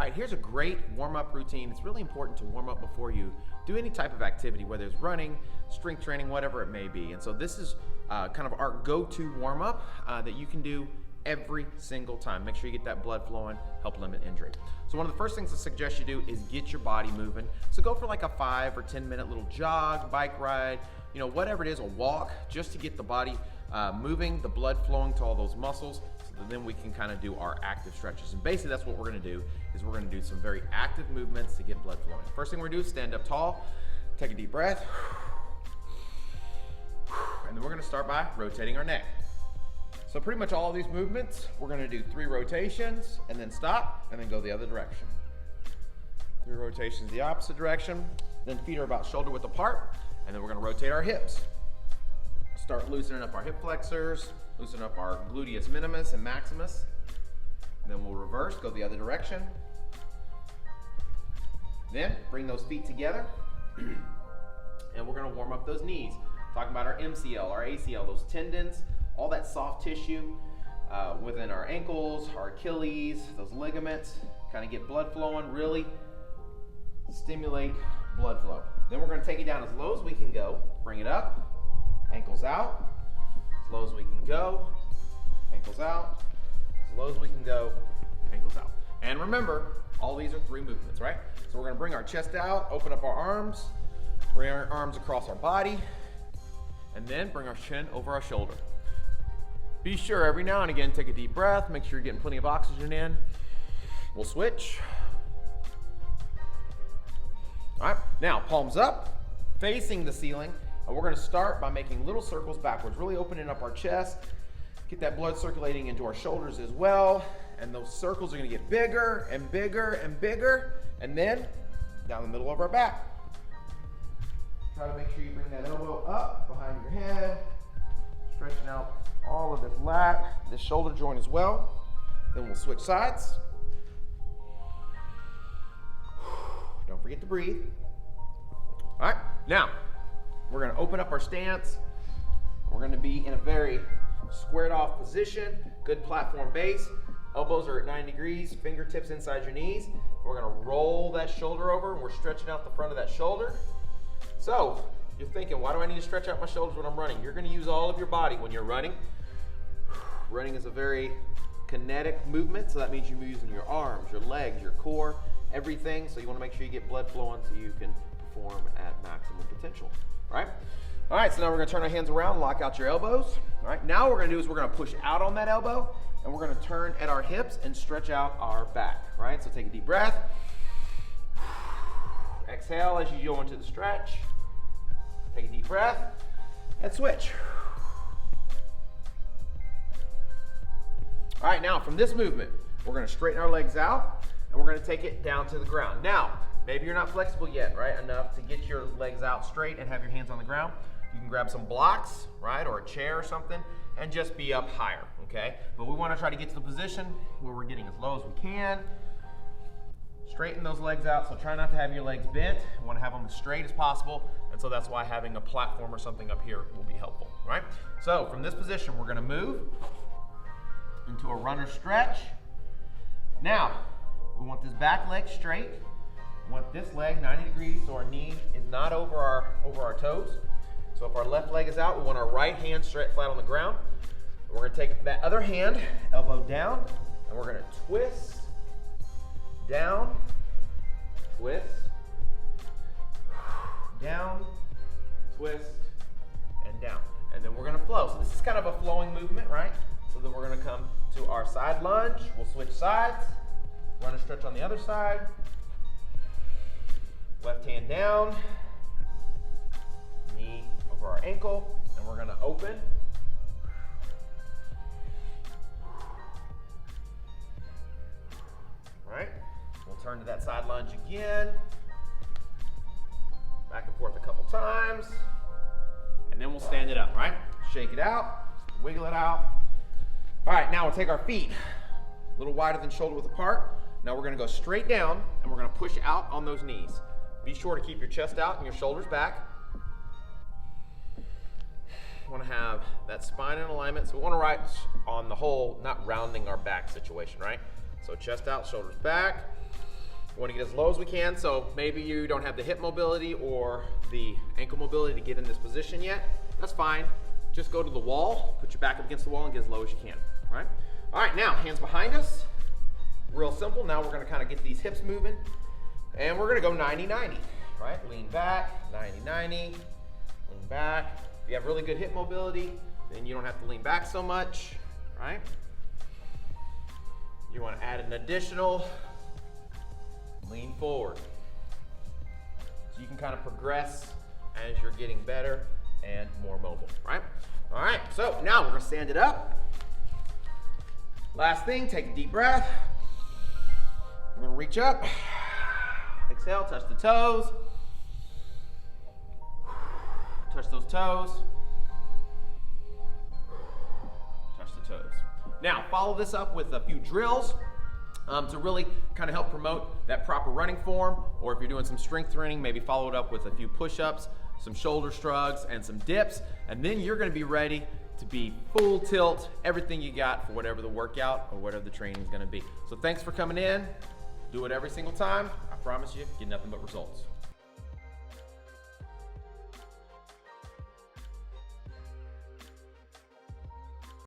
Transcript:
right, here's a great warm-up routine. It's really important to warm up before you do any type of activity, whether it's running, strength training, whatever it may be. And so this is kind of our go-to warm-up that you can do every single time. Make sure you get that blood flowing, help limit injury. So one of the first things I suggest you do is get your body moving. So go for like a 5 or 10 minute little jog, bike ride, you know, whatever it is, a walk, just to get the body moving, the blood flowing to all those muscles, so that then we can kind of do our active stretches. And basically that's what we're gonna do, is we're gonna do some very active movements to get blood flowing. First thing we're gonna do is stand up tall, take a deep breath, and then we're gonna start by rotating our neck. So pretty much all of these movements, we're gonna do 3 rotations and then stop and then go the other direction. 3 rotations the opposite direction, then feet are about shoulder width apart, and then we're gonna rotate our hips. Start loosening up our hip flexors, loosen up our gluteus minimus and maximus. Then we'll reverse, go the other direction. Then bring those feet together and we're gonna warm up those knees. Talking about our MCL, our ACL, those tendons, all that soft tissue within our ankles, our Achilles, those ligaments, kind of get blood flowing, really stimulate blood flow. Then we're gonna take it down as low as we can go, bring it up, ankles out, as low as we can go, ankles out, as low as we can go, ankles out. And remember, all these are 3 movements, right? So we're gonna bring our chest out, open up our arms, bring our arms across our body, and then bring our chin over our shoulder. Be sure every now and again, take a deep breath, make sure you're getting plenty of oxygen in. We'll switch. All right, now palms up, facing the ceiling, and we're gonna start by making little circles backwards, really opening up our chest, get that blood circulating into our shoulders as well, and those circles are gonna get bigger and bigger and bigger, and then down the middle of our back. Try to make sure you bring that elbow up behind your head, stretching out all of this lat, this shoulder joint as well. Then we'll switch sides. Don't forget to breathe. All right, now we're gonna open up our stance. We're gonna be in a very squared off position, good platform base. Elbows are at 90 degrees, fingertips inside your knees. We're gonna roll that shoulder over and we're stretching out the front of that shoulder. So you're thinking, why do I need to stretch out my shoulders when I'm running? You're gonna use all of your body when you're running. Running is a very kinetic movement, so that means you're using your arms, your legs, your core, everything. So you wanna make sure you get blood flowing so you can perform at maximum potential, all right? All right, so now we're gonna turn our hands around, lock out your elbows. All right, now what we're gonna do is we're gonna push out on that elbow and we're gonna turn at our hips and stretch out our back, all right? So take a deep breath. Exhale as you go into the stretch. Take a deep breath and switch. All right, now from this movement, we're gonna straighten our legs out and we're gonna take it down to the ground. Now, maybe you're not flexible yet, right? Enough to get your legs out straight and have your hands on the ground. You can grab some blocks, right? Or a chair or something and just be up higher, okay? But we wanna try to get to the position where we're getting as low as we can. Straighten those legs out, so try not to have your legs bent. You wanna have them as straight as possible, and so that's why having a platform or something up here will be helpful, right? So from this position, we're gonna move into a runner stretch. Now, we want this back leg straight. We want this leg 90 degrees so our knee is not over our toes. So if our left leg is out, we want our right hand straight flat on the ground. We're gonna take that other hand, elbow down, and we're gonna twist, down, twist, down, twist, and down. And then we're gonna flow. So this is kind of a flowing movement, right? So then we're gonna come to our side lunge. We'll switch sides, run a stretch on the other side. Left hand down, knee over our ankle, and we're gonna open. All right, we'll turn to that side lunge again. Back and forth a couple times, and then we'll stand it up, right? Shake it out, wiggle it out. All right, now we'll take our feet a little wider than shoulder width apart. Now we're gonna go straight down, and we're gonna push out on those knees. Be sure to keep your chest out and your shoulders back. You wanna have that spine in alignment. So we wanna write on the whole, not rounding our back situation, right? So chest out, shoulders back. We want to get as low as we can, so maybe you don't have the hip mobility or the ankle mobility to get in this position yet. That's fine. Just go to the wall, put your back up against the wall and get as low as you can, all right? All right, now hands behind us. Real simple. Now we're gonna kind of get these hips moving and we're gonna go 90-90, right? Lean back, 90-90, lean back. If you have really good hip mobility, then you don't have to lean back so much, right? You wanna add an additional lean forward. So you can kind of progress as you're getting better and more mobile, right? All right, so now we're gonna stand it up. Last thing, take a deep breath. We're gonna reach up. Exhale, touch the toes. Touch those toes. Touch the toes. Now, follow this up with a few drills to really kind of help promote that proper running form, or if you're doing some strength training, maybe follow it up with a few push-ups, some shoulder shrugs, and some dips, and then you're gonna be ready to be full tilt, everything you got for whatever the workout or whatever the training is gonna be. So thanks for coming in. Do it every single time. I promise you, get nothing but results.